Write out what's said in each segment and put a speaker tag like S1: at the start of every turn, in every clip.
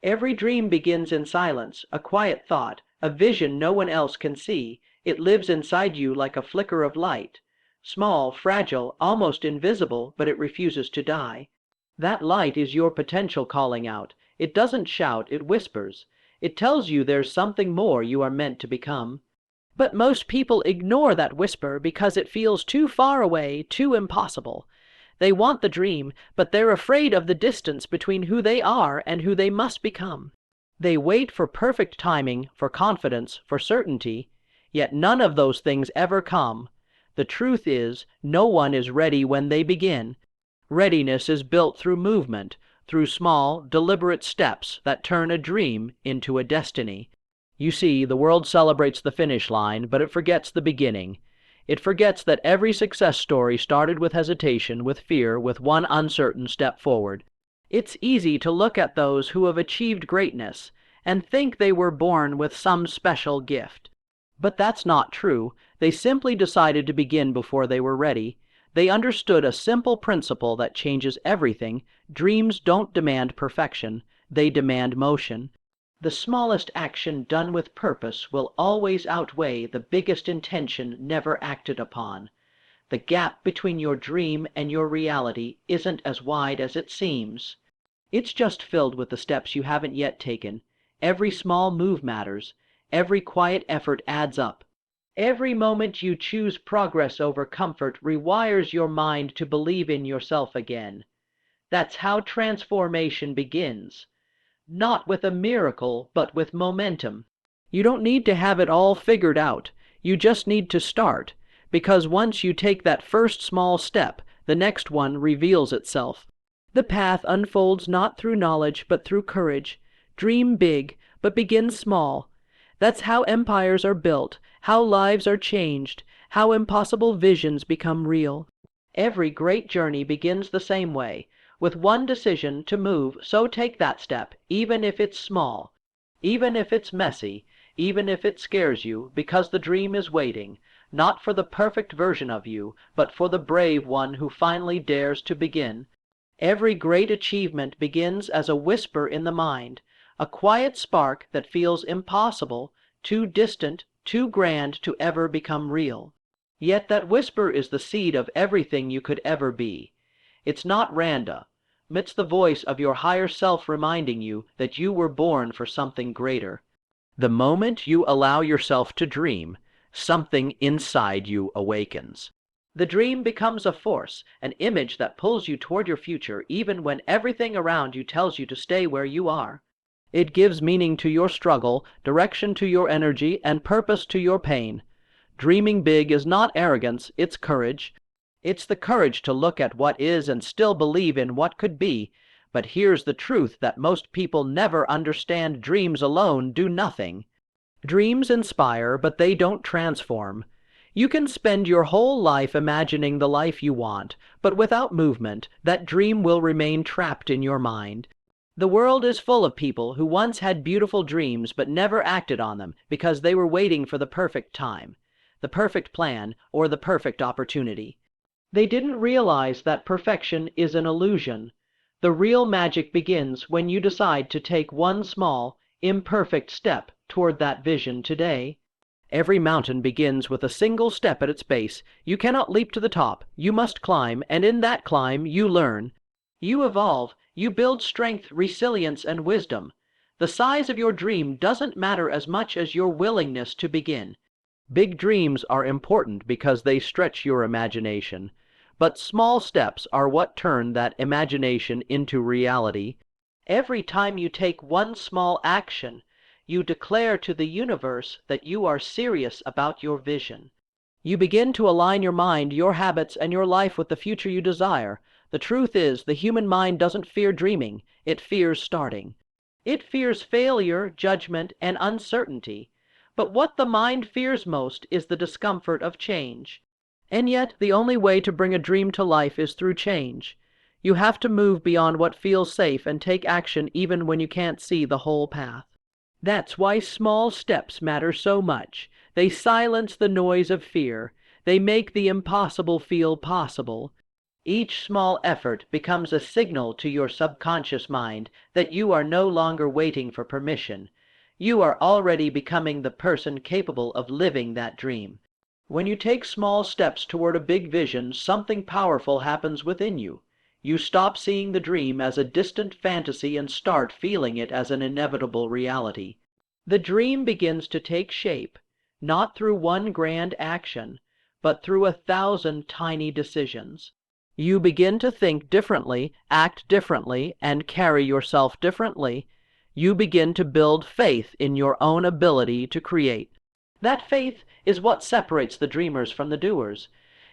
S1: Every dream begins in silence, a quiet thought, a vision no one else can see. It lives inside you like a flicker of light. Small, fragile, almost invisible, but it refuses to die. That light is your potential calling out. It doesn't shout, it whispers. It tells you there's something more you are meant to become. But most people ignore that whisper because it feels too far away, too impossible. They want the dream, but they're afraid of the distance between who they are and who they must become. They wait for perfect timing, for confidence, for certainty, yet none of those things ever come. The truth is, no one is ready when they begin. Readiness is built through movement, through small, deliberate steps that turn a dream into a destiny. You see, the world celebrates the finish line, but it forgets the beginning. It forgets that every success story started with hesitation, with fear, with one uncertain step forward. It's easy to look at those who have achieved greatness and think they were born with some special gift. But that's not true. They simply decided to begin before they were ready. They understood a simple principle that changes everything. Dreams don't demand perfection. They demand motion. The smallest action done with purpose will always outweigh the biggest intention never acted upon. The gap between your dream and your reality isn't as wide as it seems. It's just filled with the steps you haven't yet taken. Every small move matters. Every quiet effort adds up. Every moment you choose progress over comfort rewires your mind to believe in yourself again. That's how transformation begins. Not with a miracle, but with momentum. You don't need to have it all figured out. You just need to start, because once you take that first small step, the next one reveals itself. The path unfolds not through knowledge, but through courage. Dream big, but begin small. That's how empires are built, how lives are changed, how impossible visions become real. Every great journey begins the same way, with one decision to move. So take that step, even if it's small, even if it's messy, even if it scares you, because the dream is waiting, not for the perfect version of you, but for the brave one who finally dares to begin. Every great achievement begins as a whisper in the mind, a quiet spark that feels impossible, too distant, too grand to ever become real. Yet that whisper is the seed of everything you could ever be. It's not random. It's the voice of your higher self reminding you that you were born for something greater. The moment you allow yourself to dream, something inside you awakens. The dream becomes a force, an image that pulls you toward your future even when everything around you tells you to stay where you are. It gives meaning to your struggle, direction to your energy, and purpose to your pain. Dreaming big is not arrogance, it's courage. It's the courage to look at what is and still believe in what could be. But here's the truth that most people never understand: dreams alone do nothing. Dreams inspire, but they don't transform. You can spend your whole life imagining the life you want, but without movement, that dream will remain trapped in your mind. The world is full of people who once had beautiful dreams but never acted on them because they were waiting for the perfect time, the perfect plan, or the perfect opportunity. They didn't realize that perfection is an illusion. The real magic begins when you decide to take one small, imperfect step toward that vision today. Every mountain begins with a single step at its base. You cannot leap to the top. You must climb, and in that climb you learn. You evolve. You build strength, resilience, and wisdom. The size of your dream doesn't matter as much as your willingness to begin. Big dreams are important because they stretch your imagination, but small steps are what turn that imagination into reality. Every time you take one small action, you declare to the universe that you are serious about your vision. You begin to align your mind, your habits, and your life with the future you desire. The truth is, the human mind doesn't fear dreaming, it fears starting. It fears failure, judgment, and uncertainty. But what the mind fears most is the discomfort of change. And yet, the only way to bring a dream to life is through change. You have to move beyond what feels safe and take action even when you can't see the whole path. That's why small steps matter so much. They silence the noise of fear. They make the impossible feel possible. Each small effort becomes a signal to your subconscious mind that you are no longer waiting for permission. You are already becoming the person capable of living that dream. When you take small steps toward a big vision, something powerful happens within you. You stop seeing the dream as a distant fantasy and start feeling it as an inevitable reality. The dream begins to take shape, not through one grand action, but through 1,000 tiny decisions. You begin to think differently, act differently, and carry yourself differently. You begin to build faith in your own ability to create. That faith is what separates the dreamers from the doers.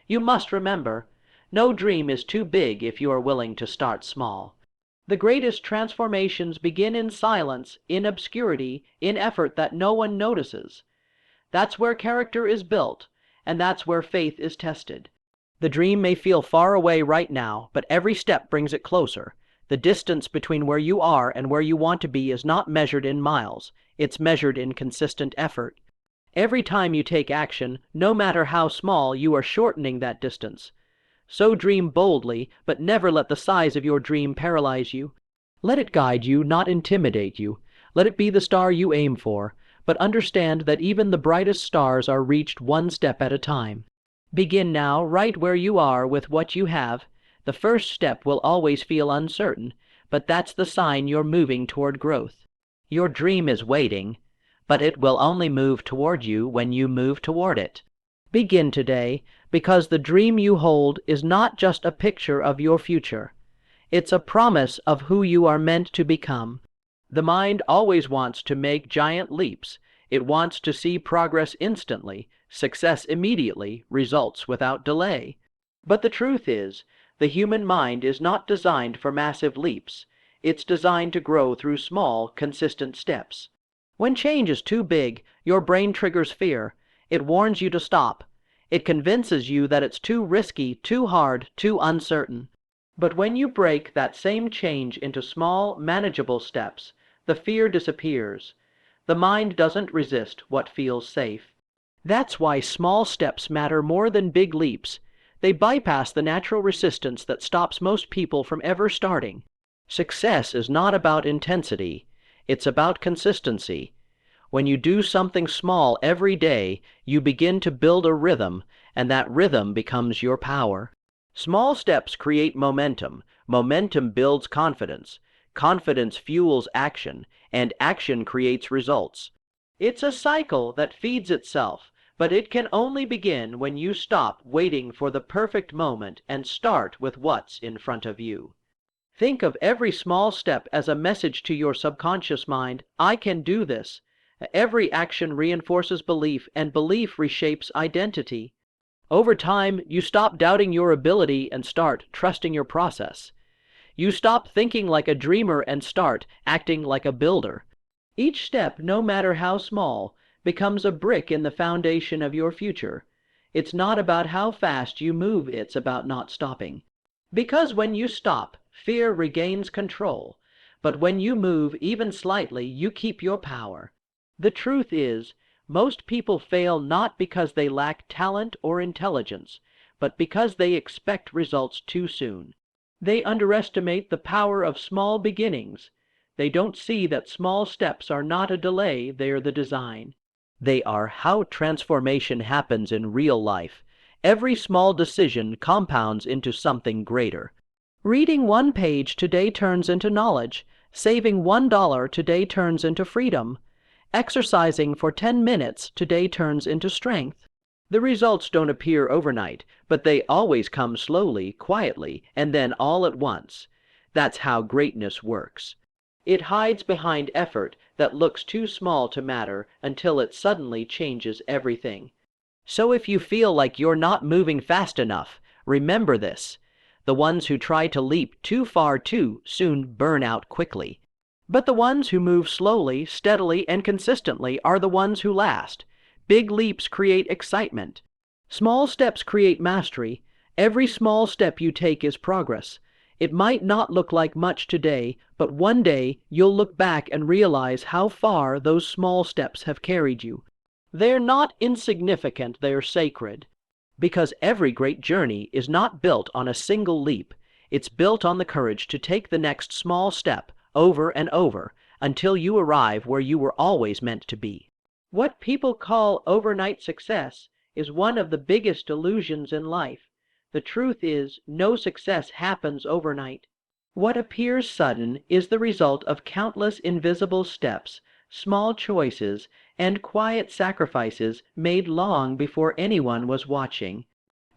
S1: You must remember, no dream is too big if you are willing to start small. The greatest transformations begin in silence, in obscurity, in effort that no one notices. That's where character is built, and that's where faith is tested. The dream may feel far away right now, but every step brings it closer. The distance between where you are and where you want to be is not measured in miles. It's measured in consistent effort. Every time you take action, no matter how small, you are shortening that distance. So dream boldly, but never let the size of your dream paralyze you. Let it guide you, not intimidate you. Let it be the star you aim for, but understand that even the brightest stars are reached one step at a time. Begin now, right where you are with what you have. The first step will always feel uncertain, but that's the sign you're moving toward growth. Your dream is waiting, but it will only move toward you when you move toward it. Begin today, because the dream you hold is not just a picture of your future. It's a promise of who you are meant to become. The mind always wants to make giant leaps. It wants to see progress instantly, success immediately, results without delay. But the truth is, the human mind is not designed for massive leaps. It's designed to grow through small, consistent steps. When change is too big, your brain triggers fear. It warns you to stop. It convinces you that it's too risky, too hard, too uncertain. But when you break that same change into small, manageable steps, the fear disappears. The mind doesn't resist what feels safe. That's why small steps matter more than big leaps. They bypass the natural resistance that stops most people from ever starting. Success is not about intensity. It's about consistency. When you do something small every day, you begin to build a rhythm, and that rhythm becomes your power. Small steps create momentum. Momentum builds confidence. Confidence fuels action, and action creates results. It's a cycle that feeds itself, but it can only begin when you stop waiting for the perfect moment and start with what's in front of you. Think of every small step as a message to your subconscious mind, I can do this. Every action reinforces belief, and belief reshapes identity. Over time, you stop doubting your ability and start trusting your process. You stop thinking like a dreamer and start acting like a builder. Each step, no matter how small, becomes a brick in the foundation of your future. It's not about how fast you move, it's about not stopping. Because when you stop, fear regains control. But when you move even slightly, you keep your power. The truth is, most people fail not because they lack talent or intelligence, but because they expect results too soon. They underestimate the power of small beginnings. They don't see that small steps are not a delay, they are the design. They are how transformation happens in real life. Every small decision compounds into something greater. Reading one page today turns into knowledge. Saving $1 today turns into freedom. Exercising for 10 minutes today turns into strength. The results don't appear overnight, but they always come slowly, quietly, and then all at once. That's how greatness works. It hides behind effort that looks too small to matter until it suddenly changes everything. So if you feel like you're not moving fast enough, remember this. The ones who try to leap too far too soon burn out quickly. But the ones who move slowly, steadily, and consistently are the ones who last. Big leaps create excitement. Small steps create mastery. Every small step you take is progress. It might not look like much today, but one day you'll look back and realize how far those small steps have carried you. They're not insignificant, they're sacred. Because every great journey is not built on a single leap. It's built on the courage to take the next small step over and over until you arrive where you were always meant to be. What people call overnight success is one of the biggest illusions in life. The truth is, no success happens overnight. What appears sudden is the result of countless invisible steps, small choices, and quiet sacrifices made long before anyone was watching.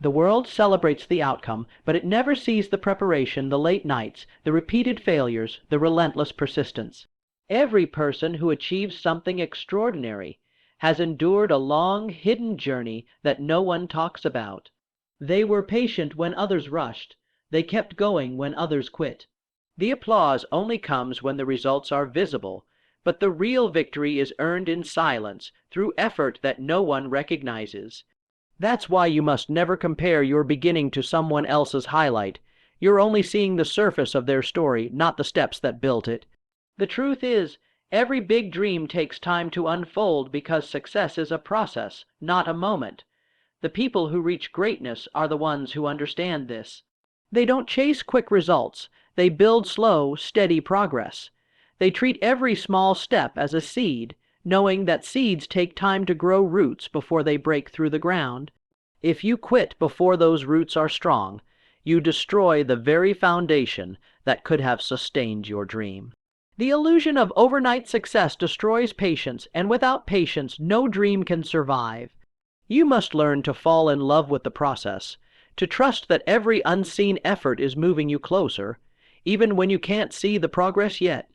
S1: The world celebrates the outcome, but it never sees the preparation, the late nights, the repeated failures, the relentless persistence. Every person who achieves something extraordinary has endured a long, hidden journey that no one talks about. They were patient when others rushed. They kept going when others quit. The applause only comes when the results are visible, but the real victory is earned in silence through effort that no one recognizes. That's why you must never compare your beginning to someone else's highlight. You're only seeing the surface of their story, not the steps that built it. The truth is, every big dream takes time to unfold because success is a process, not a moment. The people who reach greatness are the ones who understand this. They don't chase quick results. They build slow, steady progress. They treat every small step as a seed, knowing that seeds take time to grow roots before they break through the ground. If you quit before those roots are strong, you destroy the very foundation that could have sustained your dream. The illusion of overnight success destroys patience, and without patience, no dream can survive. You must learn to fall in love with the process, to trust that every unseen effort is moving you closer, even when you can't see the progress yet.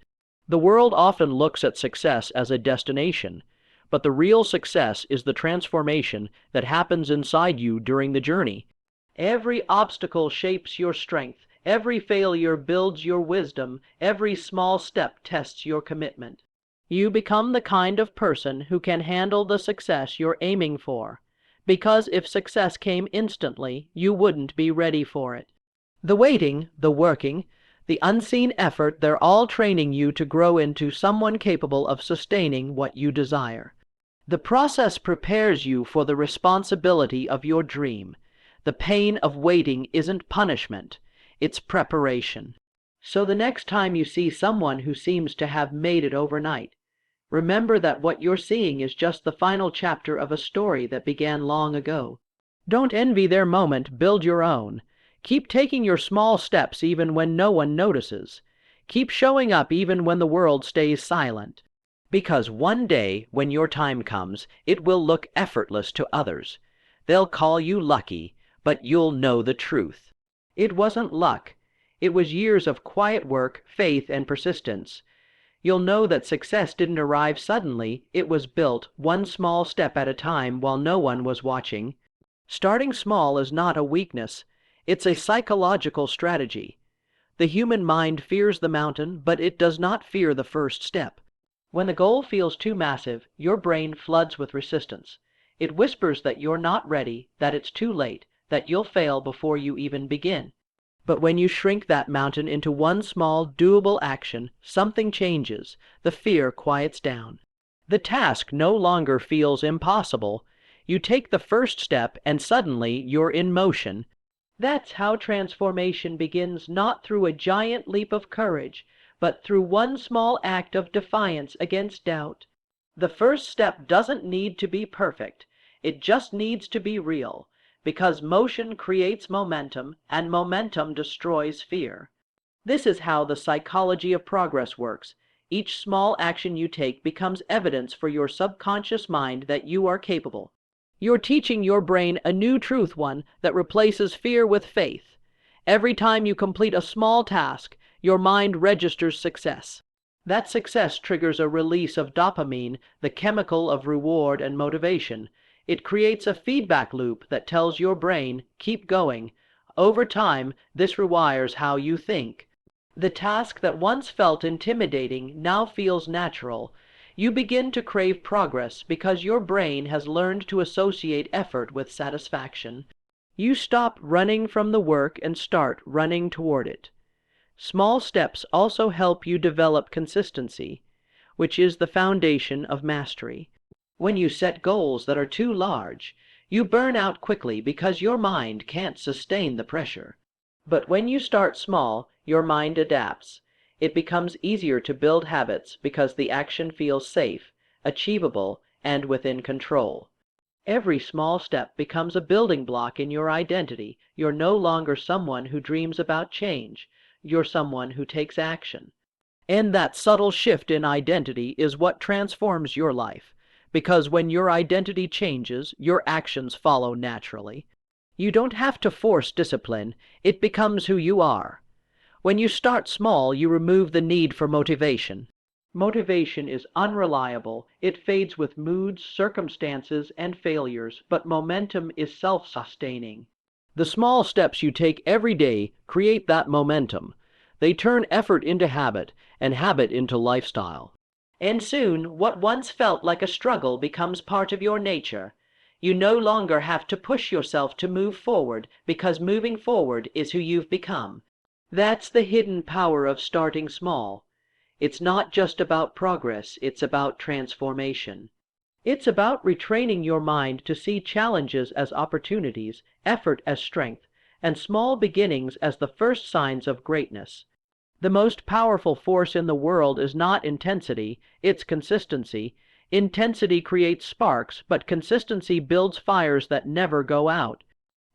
S1: The world often looks at success as a destination, but the real success is the transformation that happens inside you during the journey. Every obstacle shapes your strength, every failure builds your wisdom, every small step tests your commitment. You become the kind of person who can handle the success you're aiming for, because if success came instantly, you wouldn't be ready for it. The waiting, the working, the unseen effort, they're all training you to grow into someone capable of sustaining what you desire. The process prepares you for the responsibility of your dream. The pain of waiting isn't punishment, it's preparation. So the next time you see someone who seems to have made it overnight, remember that what you're seeing is just the final chapter of a story that began long ago. Don't envy their moment, build your own. Keep taking your small steps even when no one notices. Keep showing up even when the world stays silent. Because one day, when your time comes, it will look effortless to others. They'll call you lucky, but you'll know the truth. It wasn't luck. It was years of quiet work, faith, and persistence. You'll know that success didn't arrive suddenly. It was built one small step at a time while no one was watching. Starting small is not a weakness. It's a psychological strategy. The human mind fears the mountain, but it does not fear the first step. When the goal feels too massive, your brain floods with resistance. It whispers that you're not ready, that it's too late, that you'll fail before you even begin. But when you shrink that mountain into one small, doable action, something changes. The fear quiets down. The task no longer feels impossible. You take the first step, and suddenly you're in motion. That's how transformation begins, not through a giant leap of courage, but through one small act of defiance against doubt. The first step doesn't need to be perfect. It just needs to be real, because motion creates momentum, and momentum destroys fear. This is how the psychology of progress works. Each small action you take becomes evidence for your subconscious mind that you are capable. You're teaching your brain a new truth, one that replaces fear with faith. Every time you complete a small task, your mind registers success. That success triggers a release of dopamine, the chemical of reward and motivation. It creates a feedback loop that tells your brain, keep going. Over time, this rewires how you think. The task that once felt intimidating now feels natural. You begin to crave progress because your brain has learned to associate effort with satisfaction. You stop running from the work and start running toward it. Small steps also help you develop consistency, which is the foundation of mastery. When you set goals that are too large, You burn out quickly because your mind can't sustain the pressure. But when you start small, your mind adapts. It becomes easier to build habits because the action feels safe, achievable, and within control. Every small step becomes a building block in your identity. You're no longer someone who dreams about change. You're someone who takes action. And that subtle shift in identity is what transforms your life, because when your identity changes, your actions follow naturally. You don't have to force discipline, it becomes who you are. When you start small, you remove the need for motivation. Motivation is unreliable, it fades with moods, circumstances, and failures, but momentum is self-sustaining. The small steps you take every day create that momentum. They turn effort into habit, and habit into lifestyle. And soon, what once felt like a struggle becomes part of your nature. You no longer have to push yourself to move forward, because moving forward is who you've become. That's the hidden power of starting small. It's not just about progress, it's about transformation. It's about retraining your mind to see challenges as opportunities, effort as strength, and small beginnings as the first signs of greatness. The most powerful force in the world is not intensity, it's consistency. Intensity creates sparks, but consistency builds fires that never go out.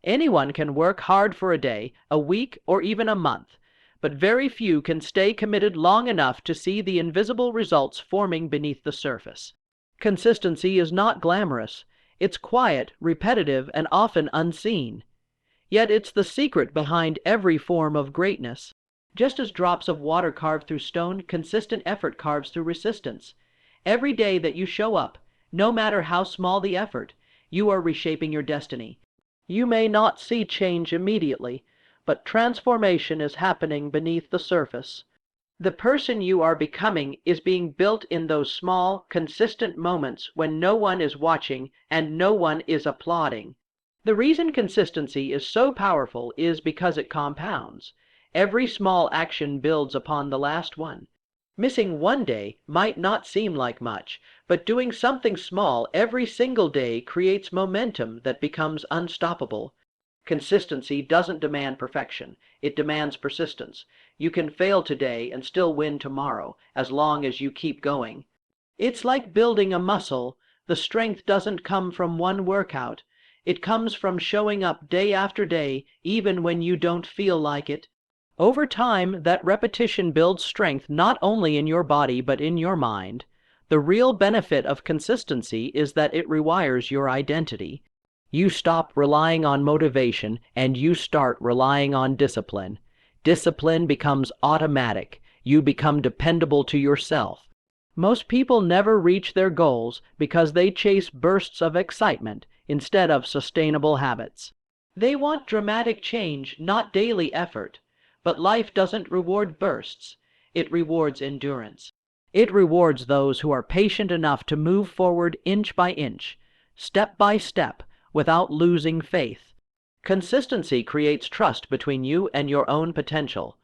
S1: Anyone can work hard for a day, a week, or even a month, but very few can stay committed long enough to see the invisible results forming beneath the surface. Consistency is not glamorous. It's quiet, repetitive, and often unseen. Yet it's the secret behind every form of greatness. Just as drops of water carve through stone, consistent effort carves through resistance. Every day that you show up, no matter how small the effort, you are reshaping your destiny. You may not see change immediately, but transformation is happening beneath the surface. The person you are becoming is being built in those small, consistent moments when no one is watching and no one is applauding. The reason consistency is so powerful is because it compounds. Every small action builds upon the last one. Missing one day might not seem like much, but doing something small every single day creates momentum that becomes unstoppable. Consistency doesn't demand perfection, it demands persistence. You can fail today and still win tomorrow, as long as you keep going. It's like building a muscle. The strength doesn't come from one workout. It comes from showing up day after day, even when you don't feel like it. Over time, that repetition builds strength not only in your body but in your mind. The real benefit of consistency is that it rewires your identity. You stop relying on motivation and you start relying on discipline. Discipline becomes automatic. You become dependable to yourself. Most people never reach their goals because they chase bursts of excitement instead of sustainable habits. They want dramatic change, not daily effort. But life doesn't reward bursts. It rewards endurance. It rewards those who are patient enough to move forward inch by inch, step by step, without losing faith. Consistency creates trust between you and your own potential.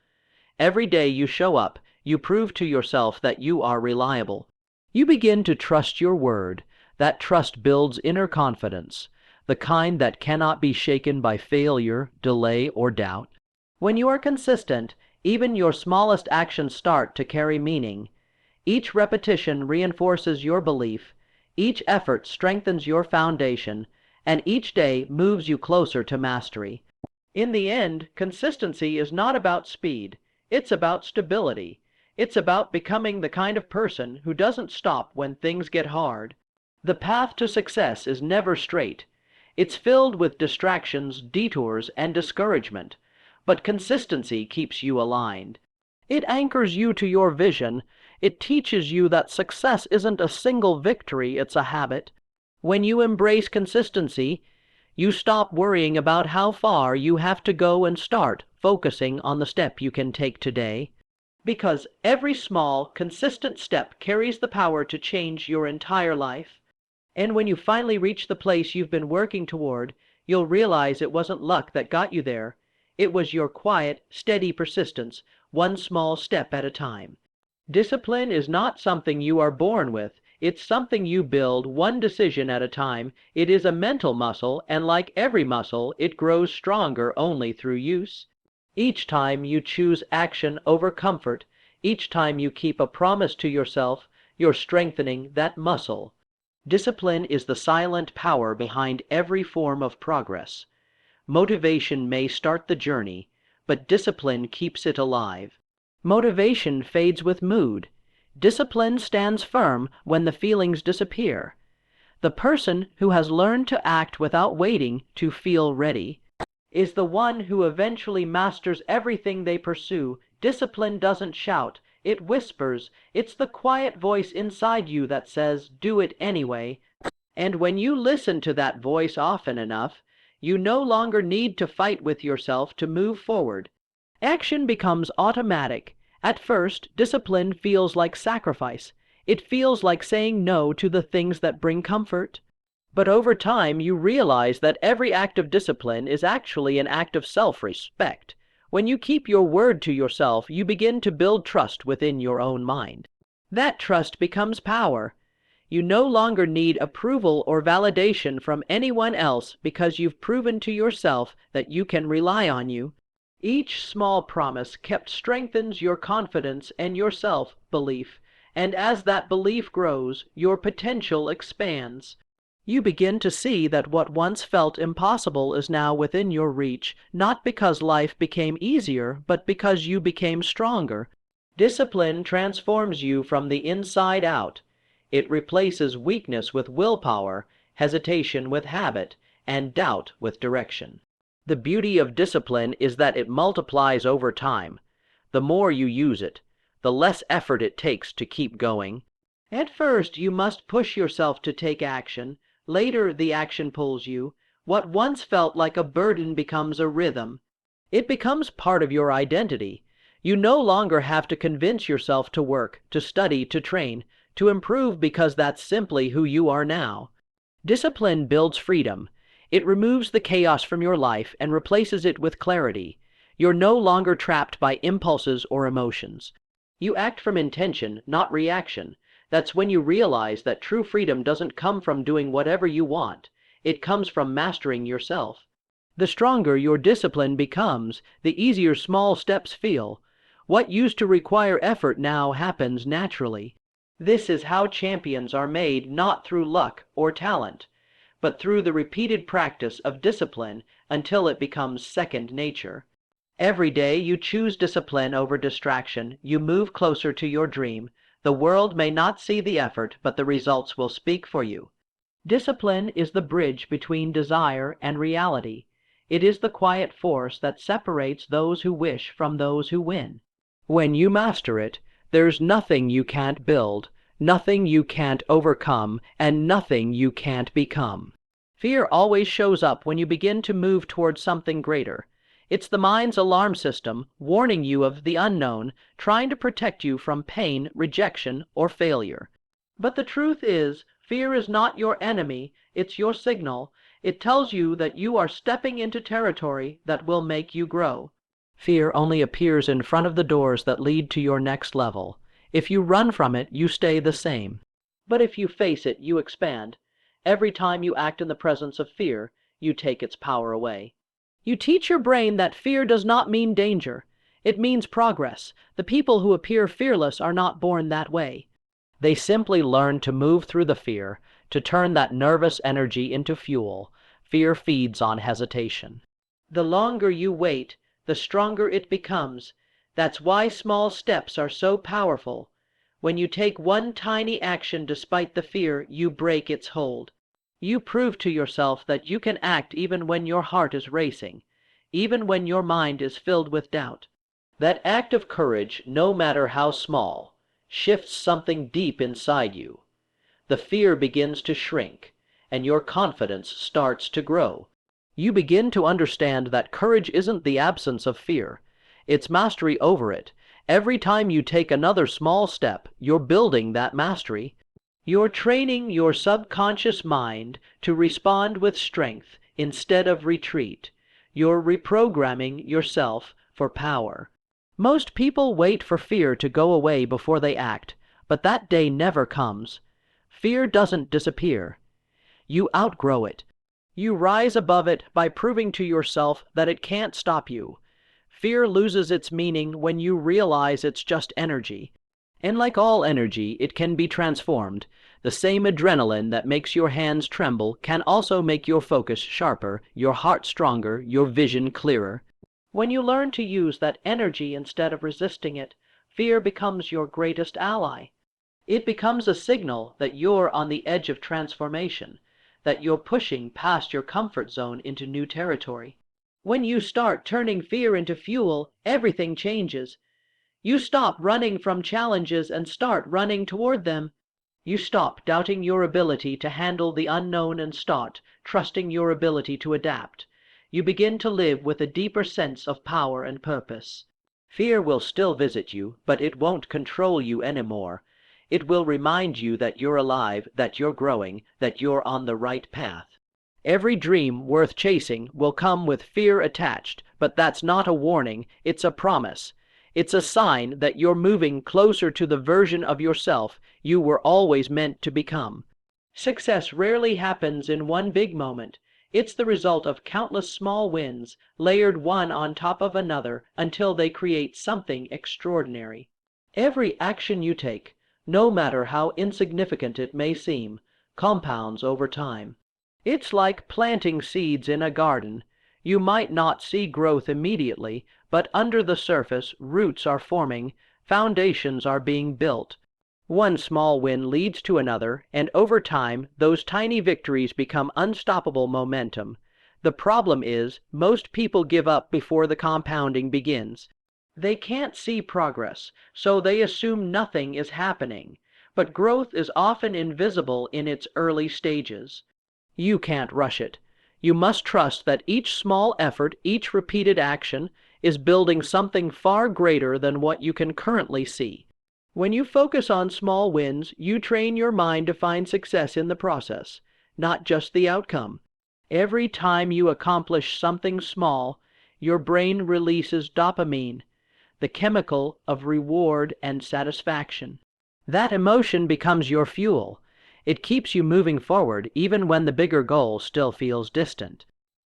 S1: Every day you show up, you prove to yourself that you are reliable. You begin to trust your word. That trust builds inner confidence, the kind that cannot be shaken by failure, delay, or doubt. When you are consistent, even your smallest actions start to carry meaning. Each repetition reinforces your belief, each effort strengthens your foundation, and each day moves you closer to mastery. In the end, consistency is not about speed, it's about stability. It's about becoming the kind of person who doesn't stop when things get hard. The path to success is never straight. It's filled with distractions, detours, and discouragement. But consistency keeps you aligned. It anchors you to your vision. It teaches you that success isn't a single victory, it's a habit. When you embrace consistency, you stop worrying about how far you have to go and start focusing on the step you can take today. Because every small, consistent step carries the power to change your entire life. And when you finally reach the place you've been working toward, you'll realize it wasn't luck that got you there. It was your quiet, steady persistence, one small step at a time. Discipline is not something you are born with, It's something you build one decision at a time. It is a mental muscle, and like every muscle, it grows stronger only through use. Each time you choose action over comfort, each time you keep a promise to yourself, you're strengthening that muscle. Discipline is the silent power behind every form of progress. Motivation may start the journey, but discipline keeps it alive. Motivation fades with mood. Discipline stands firm when the feelings disappear. The person who has learned to act without waiting to feel ready is the one who eventually masters everything they pursue. Discipline doesn't shout, it whispers. It's the quiet voice inside you that says, "Do it anyway." And when you listen to that voice often enough, you no longer need to fight with yourself to move forward. Action becomes automatic. At first, discipline feels like sacrifice. It feels like saying no to the things that bring comfort. But over time, you realize that every act of discipline is actually an act of self-respect. When you keep your word to yourself, you begin to build trust within your own mind. That trust becomes power. You no longer need approval or validation from anyone else because you've proven to yourself that you can rely on you. Each small promise kept strengthens your confidence and your self-belief, and as that belief grows, your potential expands. You begin to see that what once felt impossible is now within your reach, not because life became easier, but because you became stronger. Discipline transforms you from the inside out. It replaces weakness with willpower, hesitation with habit, and doubt with direction. The beauty of discipline is that it multiplies over time. The more you use it, the less effort it takes to keep going. At first, you must push yourself to take action. Later, the action pulls you. What once felt like a burden becomes a rhythm. It becomes part of your identity. You no longer have to convince yourself to work, to study, to train, to improve because that's simply who you are now. Discipline builds freedom. It removes the chaos from your life and replaces it with clarity. You're no longer trapped by impulses or emotions. You act from intention, not reaction. That's when you realize that true freedom doesn't come from doing whatever you want. It comes from mastering yourself. The stronger your discipline becomes, the easier small steps feel. What used to require effort now happens naturally. This is how champions are made, not through luck or talent, but through the repeated practice of discipline until it becomes second nature. Every day you choose discipline over distraction. You move closer to your dream. The world may not see the effort, but the results will speak for you. Discipline is the bridge between desire and reality. It is the quiet force that separates those who wish from those who win. When you master it, there's nothing you can't build, nothing you can't overcome, and nothing you can't become. Fear always shows up when you begin to move towards something greater. It's the mind's alarm system, warning you of the unknown, trying to protect you from pain, rejection, or failure. But the truth is, fear is not your enemy, it's your signal. It tells you that you are stepping into territory that will make you grow. Fear only appears in front of the doors that lead to your next level. If you run from it, you stay the same. But if you face it, you expand. Every time you act in the presence of fear, you take its power away. You teach your brain that fear does not mean danger. It means progress. The people who appear fearless are not born that way. They simply learn to move through the fear, to turn that nervous energy into fuel. Fear feeds on hesitation. The longer you wait, the stronger it becomes. That's why small steps are so powerful. When you take one tiny action despite the fear, you break its hold. You prove to yourself that you can act even when your heart is racing, even when your mind is filled with doubt. That act of courage, no matter how small, shifts something deep inside you. The fear begins to shrink, and your confidence starts to grow. You begin to understand that courage isn't the absence of fear. It's mastery over it. Every time you take another small step, you're building that mastery. You're training your subconscious mind to respond with strength instead of retreat. You're reprogramming yourself for power. Most people wait for fear to go away before they act, but that day never comes. Fear doesn't disappear. You outgrow it. You rise above it by proving to yourself that it can't stop you. Fear loses its meaning when you realize it's just energy. And like all energy, it can be transformed. The same adrenaline that makes your hands tremble can also make your focus sharper, your heart stronger, your vision clearer. When you learn to use that energy instead of resisting it, fear becomes your greatest ally. It becomes a signal that you're on the edge of transformation, that you're pushing past your comfort zone into new territory. When you start turning fear into fuel, everything changes. You stop running from challenges and start running toward them. You stop doubting your ability to handle the unknown and start trusting your ability to adapt. You begin to live with a deeper sense of power and purpose. Fear will still visit you, but it won't control you anymore. It will remind you that you're alive, that you're growing, that you're on the right path. Every dream worth chasing will come with fear attached, but that's not a warning, it's a promise. It's a sign that you're moving closer to the version of yourself you were always meant to become. Success rarely happens in one big moment. It's the result of countless small wins, layered one on top of another until they create something extraordinary. Every action you take, no matter how insignificant it may seem, compounds over time. It's like planting seeds in a garden. You might not see growth immediately, but under the surface, roots are forming, foundations are being built. One small win leads to another, and over time, those tiny victories become unstoppable momentum. The problem is, most people give up before the compounding begins. They can't see progress, so they assume nothing is happening. But growth is often invisible in its early stages. You can't rush it. You must trust that each small effort, each repeated action, is building something far greater than what you can currently see. When you focus on small wins, you train your mind to find success in the process, not just the outcome. Every time you accomplish something small, your brain releases dopamine, the chemical of reward and satisfaction. That emotion becomes your fuel. It keeps you moving forward even when the bigger goal still feels distant.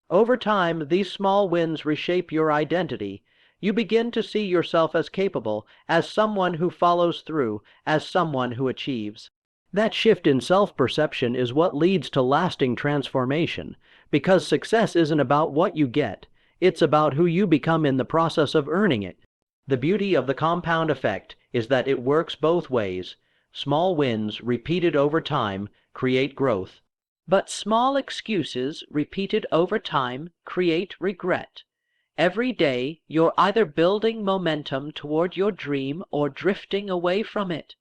S1: Over time, these small wins reshape your identity. You begin to see yourself as capable, as someone who follows through, as someone who achieves. That shift in self-perception is what leads to lasting transformation, because success isn't about what you get, it's about who you become in the process of earning it. The beauty of the compound effect is that it works both ways. Small wins, repeated over time, create growth. But small excuses, repeated over time, create regret. Every day, you're either building momentum toward your dream or drifting away from it.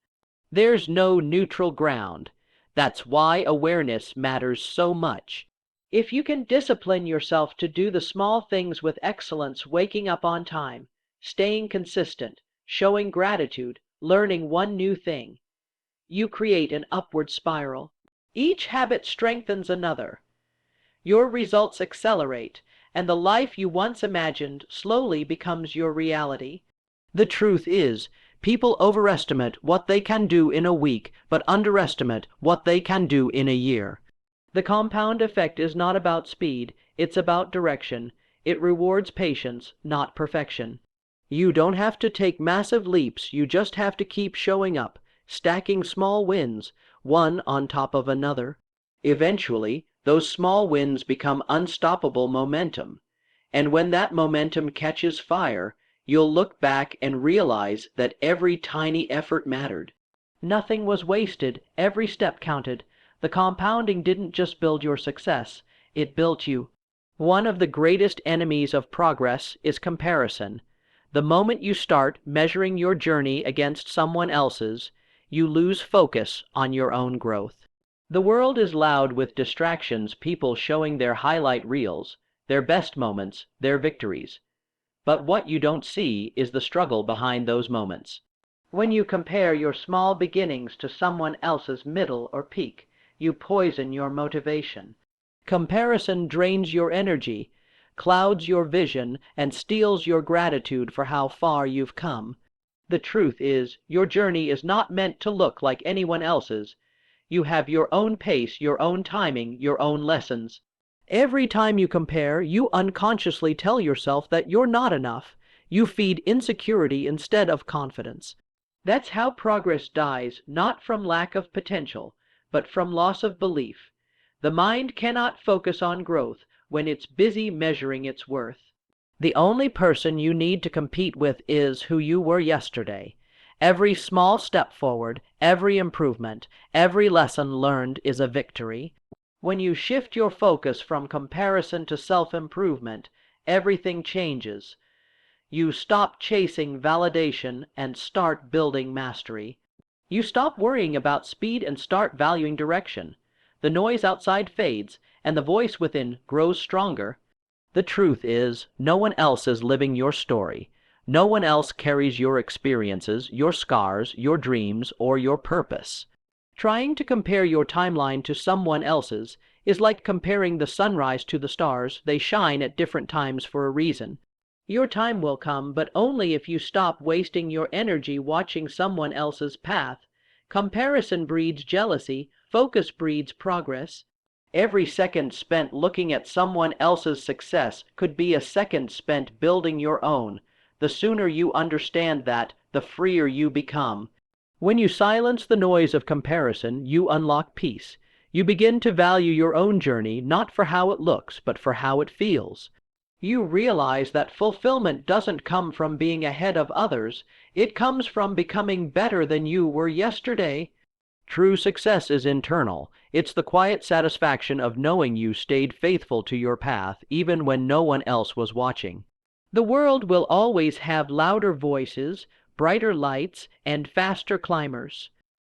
S1: There's no neutral ground. That's why awareness matters so much. If you can discipline yourself to do the small things with excellence, waking up on time, staying consistent, showing gratitude, learning one new thing, you create an upward spiral. Each habit strengthens another. Your results accelerate, and the life you once imagined slowly becomes your reality. The truth is, people overestimate what they can do in a week, but underestimate what they can do in a year. The compound effect is not about speed, it's about direction. It rewards patience, not perfection. You don't have to take massive leaps, you just have to keep showing up, stacking small wins, one on top of another. Eventually, those small wins become unstoppable momentum. And when that momentum catches fire, you'll look back and realize that every tiny effort mattered. Nothing was wasted, every step counted. The compounding didn't just build your success, it built you. One of the greatest enemies of progress is comparison. The moment you start measuring your journey against someone else's, you lose focus on your own growth. The world is loud with distractions, people showing their highlight reels, their best moments, their victories. But what you don't see is the struggle behind those moments. When you compare your small beginnings to someone else's middle or peak, you poison your motivation. Comparison drains your energy, clouds your vision, and steals your gratitude for how far you've come. The truth is, your journey is not meant to look like anyone else's. You have your own pace, your own timing, your own lessons. Every time you compare, you unconsciously tell yourself that you're not enough. You feed insecurity instead of confidence. That's how progress dies, not from lack of potential, but from loss of belief. The mind cannot focus on growth when it's busy measuring its worth. The only person you need to compete with is who you were yesterday. Every small step forward, every improvement, every lesson learned is a victory. When you shift your focus from comparison to self-improvement, everything changes. You stop chasing validation and start building mastery. You stop worrying about speed and start valuing direction. The noise outside fades, and the voice within grows stronger. The truth is, no one else is living your story. No one else carries your experiences, your scars, your dreams, or your purpose. Trying to compare your timeline to someone else's is like comparing the sunrise to the stars. They shine at different times for a reason. Your time will come, but only if you stop wasting your energy watching someone else's path. Comparison breeds jealousy, focus breeds progress. Every second spent looking at someone else's success could be a second spent building your own. The sooner you understand that, the freer you become. When you silence the noise of comparison, you unlock peace. You begin to value your own journey, not for how it looks, but for how it feels. You realize that fulfillment doesn't come from being ahead of others. It comes from becoming better than you were yesterday. True success is internal. It's the quiet satisfaction of knowing you stayed faithful to your path, even when no one else was watching. The world will always have louder voices, brighter lights, and faster climbers.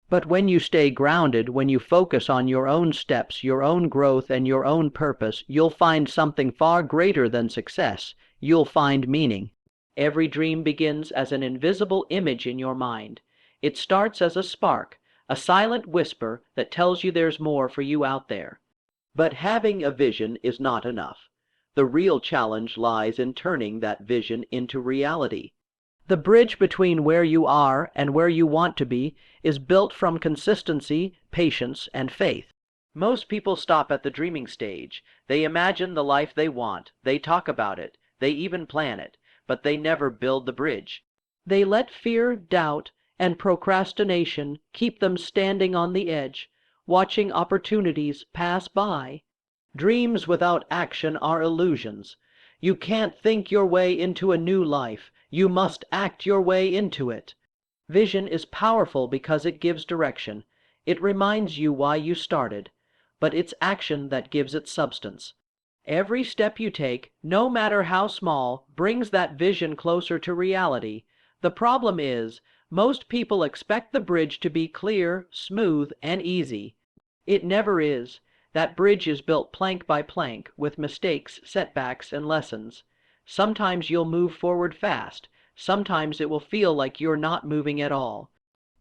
S1: But when you stay grounded, when you focus on your own steps, your own growth, and your own purpose, you'll find something far greater than success. You'll find meaning. Every dream begins as an invisible image in your mind. It starts as a spark, a silent whisper that tells you there's more for you out there. But having a vision is not enough. The real challenge lies in turning that vision into reality. The bridge between where you are and where you want to be is built from consistency, patience, and faith. Most people stop at the dreaming stage. They imagine the life they want. They talk about it. They even plan it. But they never build the bridge. They let fear, doubt, and procrastination keep them standing on the edge, watching opportunities pass by. Dreams without action are illusions. You can't think your way into a new life. You must act your way into it. Vision is powerful because it gives direction. It reminds you why you started. But it's action that gives it substance. Every step you take, no matter how small, brings that vision closer to reality. The problem is, most people expect the bridge to be clear, smooth, and easy. It never is. That bridge is built plank by plank, with mistakes, setbacks, and lessons. Sometimes you'll move forward fast. Sometimes it will feel like you're not moving at all.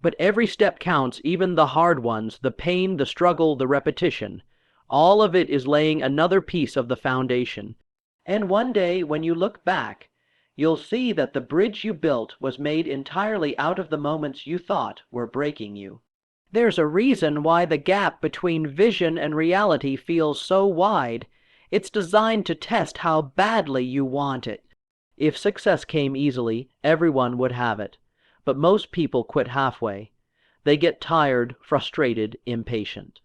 S1: But every step counts, even the hard ones, the pain, the struggle, the repetition. All of it is laying another piece of the foundation. And one day, when you look back, you'll see that the bridge you built was made entirely out of the moments you thought were breaking you. There's a reason why the gap between vision and reality feels so wide. It's designed to test how badly you want it. If success came easily, everyone would have it. But most people quit halfway. They get tired, frustrated, impatient.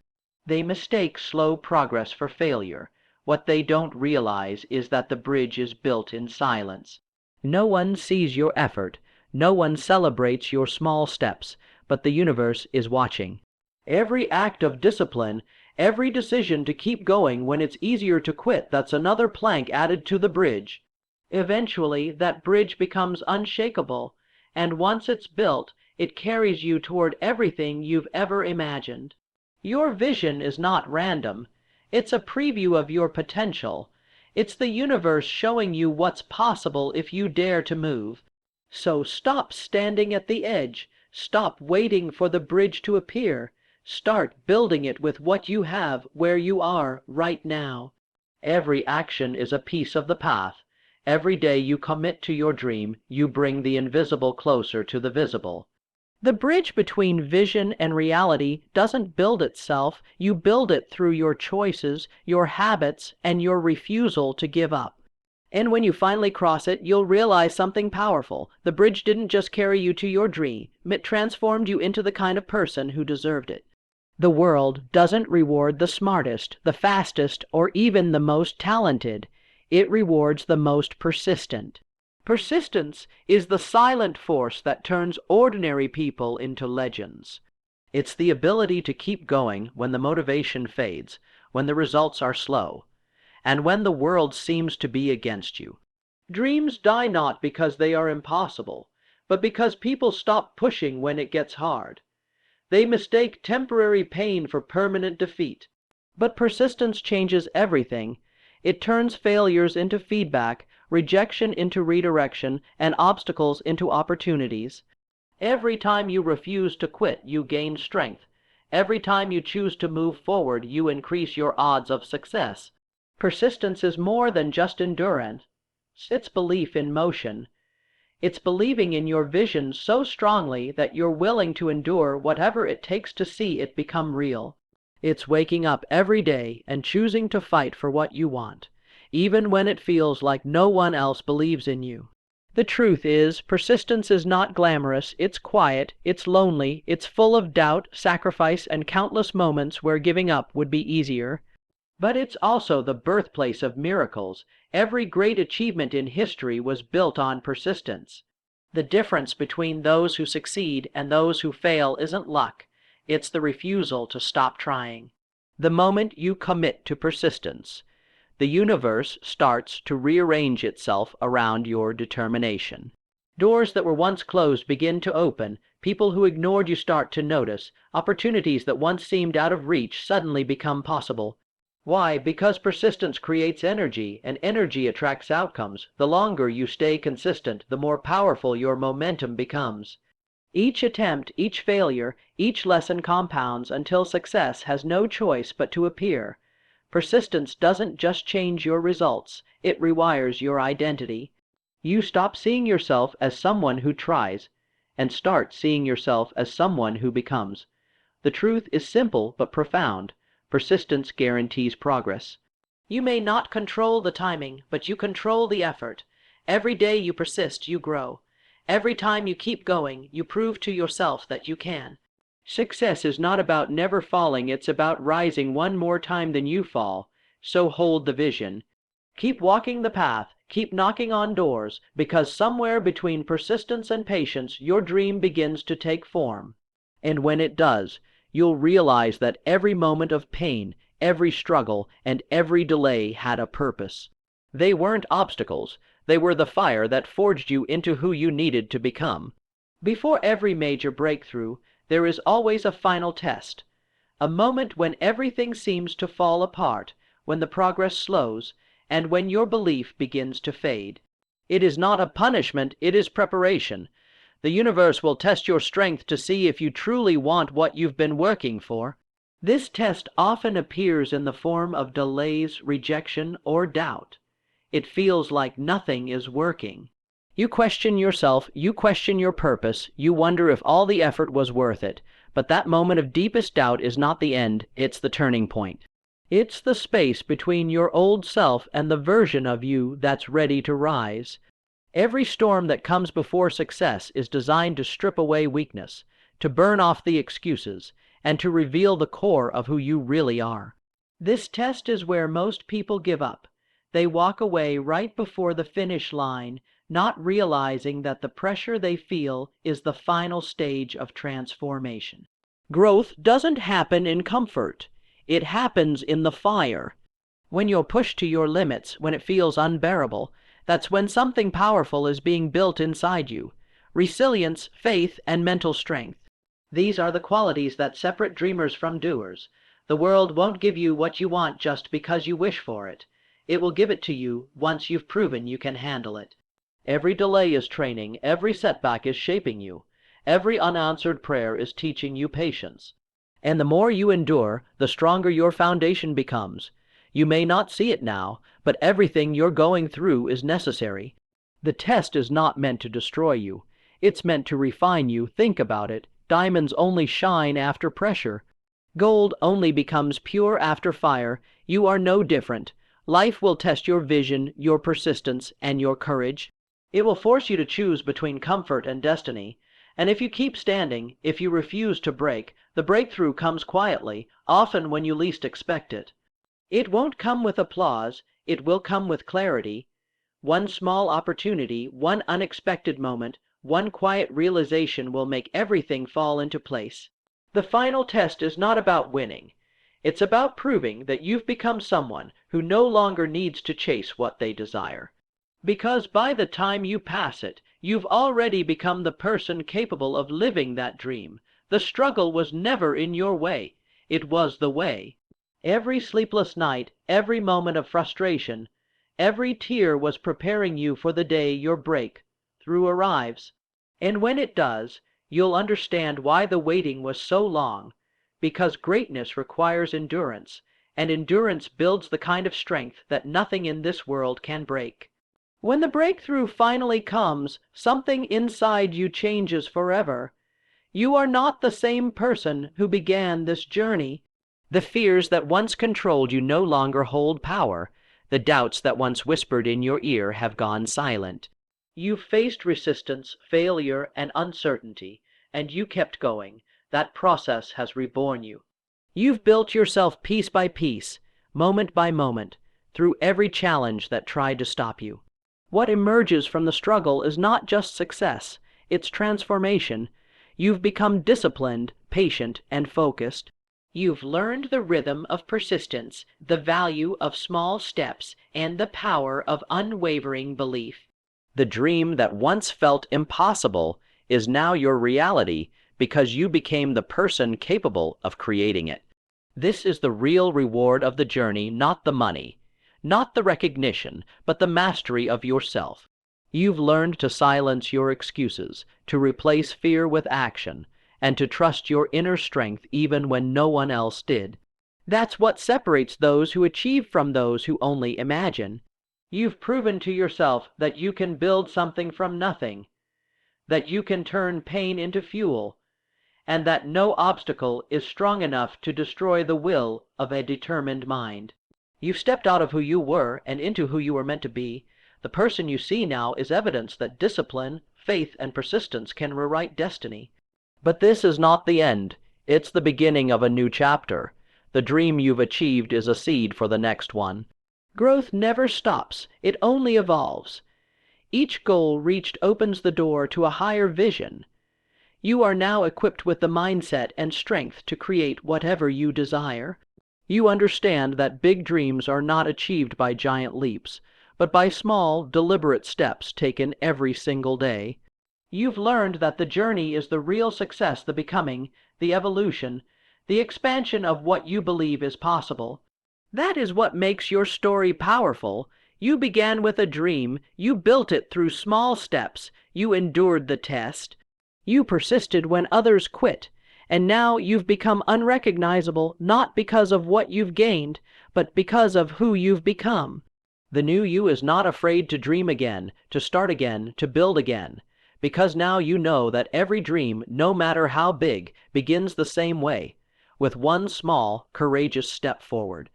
S1: They mistake slow progress for failure. What they don't realize is that the bridge is built in silence. No one sees your effort. No one celebrates your small steps, but the universe is watching. Every act of discipline, every decision to keep going when it's easier to quit, that's another plank added to the bridge. Eventually, that bridge becomes unshakable, and once it's built, it carries you toward everything you've ever imagined. Your vision is not random. It's a preview of your potential. It's the universe showing you what's possible if you dare to move. So stop standing at the edge. Stop waiting for the bridge to appear. Start building it with what you have where you are right now. Every action is a piece of the path. Every day you commit to your dream, you bring the invisible closer to the visible. The bridge between vision and reality doesn't build itself, you build it through your choices, your habits, and your refusal to give up. And when you finally cross it, you'll realize something powerful. The bridge didn't just carry you to your dream, it transformed you into the kind of person who deserved it. The world doesn't reward the smartest, the fastest, or even the most talented. It rewards the most persistent. Persistence is the silent force that turns ordinary people into legends. It's the ability to keep going when the motivation fades, when the results are slow, and when the world seems to be against you. Dreams die not because they are impossible, but because people stop pushing when it gets hard. They mistake temporary pain for permanent defeat. But persistence changes everything. It turns failures into feedback, rejection into redirection, and obstacles into opportunities. Every time you refuse to quit, you gain strength. Every time you choose to move forward, you increase your odds of success. Persistence is more than just endurance. It's belief in motion. It's believing in your vision so strongly that you're willing to endure whatever it takes to see it become real. It's waking up every day and choosing to fight for what you want, even when it feels like no one else believes in you. The truth is, persistence is not glamorous, it's quiet, it's lonely, it's full of doubt, sacrifice, and countless moments where giving up would be easier. But it's also the birthplace of miracles. Every great achievement in history was built on persistence. The difference between those who succeed and those who fail isn't luck. It's the refusal to stop trying. The moment you commit to persistence, the universe starts to rearrange itself around your determination. Doors that were once closed begin to open. People who ignored you start to notice. Opportunities that once seemed out of reach suddenly become possible. Why? Because persistence creates energy, and energy attracts outcomes. The longer you stay consistent, the more powerful your momentum becomes. Each attempt, each failure, each lesson compounds until success has no choice but to appear. Persistence doesn't just change your results, it rewires your identity. You stop seeing yourself as someone who tries, and start seeing yourself as someone who becomes. The truth is simple but profound. Persistence guarantees progress. You may not control the timing, but you control the effort. Every day you persist, you grow. Every time you keep going, you prove to yourself that you can. Success is not about never falling, it's about rising one more time than you fall. So hold the vision. Keep walking the path, keep knocking on doors, because somewhere between persistence and patience, your dream begins to take form. And when it does, you'll realize that every moment of pain, every struggle, and every delay had a purpose. They weren't obstacles. They were the fire that forged you into who you needed to become. Before every major breakthrough, there is always a final test. A moment when everything seems to fall apart, when the progress slows, and when your belief begins to fade. It is not a punishment, it is preparation. The universe will test your strength to see if you truly want what you've been working for. This test often appears in the form of delays, rejection, or doubt. It feels like nothing is working. You question yourself, you question your purpose, you wonder if all the effort was worth it. But that moment of deepest doubt is not the end, it's the turning point. It's the space between your old self and the version of you that's ready to rise. Every storm that comes before success is designed to strip away weakness, to burn off the excuses, and to reveal the core of who you really are. This test is where most people give up. They walk away right before the finish line, not realizing that the pressure they feel is the final stage of transformation. Growth doesn't happen in comfort. It happens in the fire. When you're pushed to your limits, when it feels unbearable, that's when something powerful is being built inside you. Resilience, faith, and mental strength. These are the qualities that separate dreamers from doers. The world won't give you what you want just because you wish for it. It will give it to you once you've proven you can handle it. Every delay is training, every setback is shaping you. Every unanswered prayer is teaching you patience. And the more you endure, the stronger your foundation becomes. You may not see it now, but everything you're going through is necessary. The test is not meant to destroy you. It's meant to refine you. Think about it. Diamonds only shine after pressure. Gold only becomes pure after fire. You are no different. Life will test your vision, your persistence, and your courage. It will force you to choose between comfort and destiny. And if you keep standing, if you refuse to break, the breakthrough comes quietly, often when you least expect it. It won't come with applause, it will come with clarity. One small opportunity, one unexpected moment, one quiet realization will make everything fall into place. The final test is not about winning. It's about proving that you've become someone who no longer needs to chase what they desire. Because by the time you pass it, you've already become the person capable of living that dream. The struggle was never in your way. It was the way. Every sleepless night, every moment of frustration, every tear was preparing you for the day your breakthrough arrives. And when it does, you'll understand why the waiting was so long. Because greatness requires endurance, and endurance builds the kind of strength that nothing in this world can break. When the breakthrough finally comes, something inside you changes forever. You are not the same person who began this journey. The fears that once controlled you no longer hold power. The doubts that once whispered in your ear have gone silent. You've faced resistance, failure, and uncertainty, and you kept going. That process has reborn you. You've built yourself piece by piece, moment by moment, through every challenge that tried to stop you. What emerges from the struggle is not just success, it's transformation. You've become disciplined, patient, and focused. You've learned the rhythm of persistence, the value of small steps, and the power of unwavering belief. The dream that once felt impossible is now your reality because you became the person capable of creating it. This is the real reward of the journey, not the money, not the recognition, but the mastery of yourself. You've learned to silence your excuses, to replace fear with action, and to trust your inner strength even when no one else did. That's what separates those who achieve from those who only imagine. You've proven to yourself that you can build something from nothing, that you can turn pain into fuel, and that no obstacle is strong enough to destroy the will of a determined mind. You've stepped out of who you were and into who you were meant to be. The person you see now is evidence that discipline, faith, and persistence can rewrite destiny. But this is not the end. It's the beginning of a new chapter. The dream you've achieved is a seed for the next one. Growth never stops. It only evolves. Each goal reached opens the door to a higher vision. You are now equipped with the mindset and strength to create whatever you desire. You understand that big dreams are not achieved by giant leaps, but by small, deliberate steps taken every single day. You've learned that the journey is the real success, the becoming, the evolution, the expansion of what you believe is possible. That is what makes your story powerful. You began with a dream, you built it through small steps, you endured the test, you persisted when others quit, and now you've become unrecognizable not because of what you've gained, but because of who you've become. The new you is not afraid to dream again, to start again, to build again, because now you know that every dream, no matter how big, begins the same way, with one small, courageous step forward.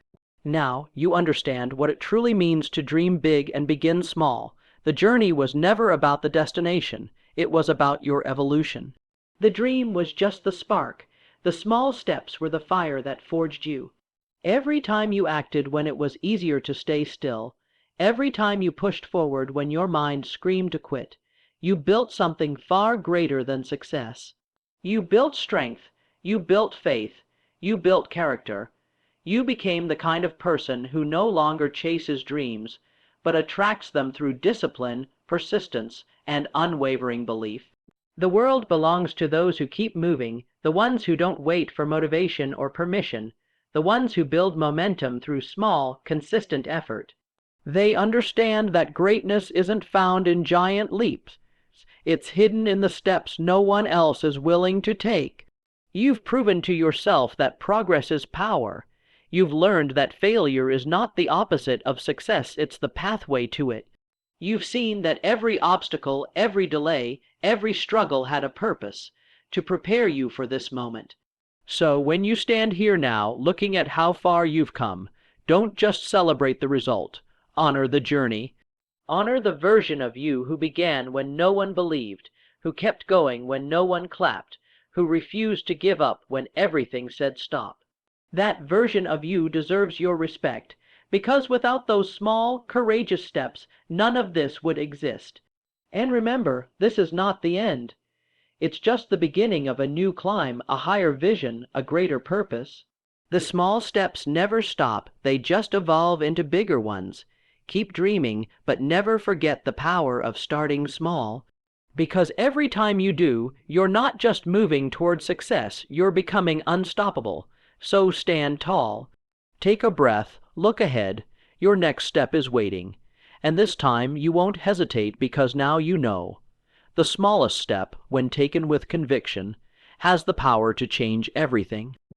S1: Now you understand what it truly means to dream big and begin small. The journey was never about the destination. It was about your evolution. The dream was just the spark. The small steps were the fire that forged you. Every time you acted when it was easier to stay still, every time you pushed forward when your mind screamed to quit, you built something far greater than success. You built strength. You built faith. You built character. You became the kind of person who no longer chases dreams, but attracts them through discipline, persistence, and unwavering belief. The world belongs to those who keep moving, the ones who don't wait for motivation or permission, the ones who build momentum through small, consistent effort. They understand that greatness isn't found in giant leaps. It's hidden in the steps no one else is willing to take. You've proven to yourself that progress is power. You've learned that failure is not the opposite of success, it's the pathway to it. You've seen that every obstacle, every delay, every struggle had a purpose, to prepare you for this moment. So when you stand here now, looking at how far you've come, don't just celebrate the result. Honor the journey. Honor the version of you who began when no one believed, who kept going when no one clapped, who refused to give up when everything said stop. That version of you deserves your respect, because without those small, courageous steps, none of this would exist. And remember, this is not the end. It's just the beginning of a new climb, a higher vision, a greater purpose. The small steps never stop, they just evolve into bigger ones. Keep dreaming, but never forget the power of starting small. Because every time you do, you're not just moving toward success, you're becoming unstoppable. So stand tall. Take a breath, look ahead. Your next step is waiting. And this time you won't hesitate because now you know. The smallest step, when taken with conviction, has the power to change everything.